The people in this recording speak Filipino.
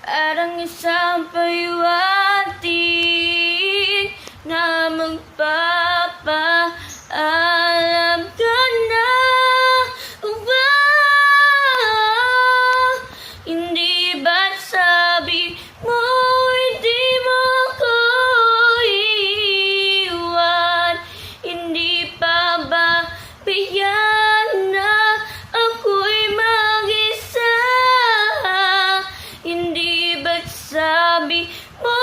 Parang isang paywating na magpapaalam ka na. Hindi ba't sabi mo hindi mo ko iiwan? Hindi pa ba biyan na ako'y mag-isa? Hindi ba't sabi mo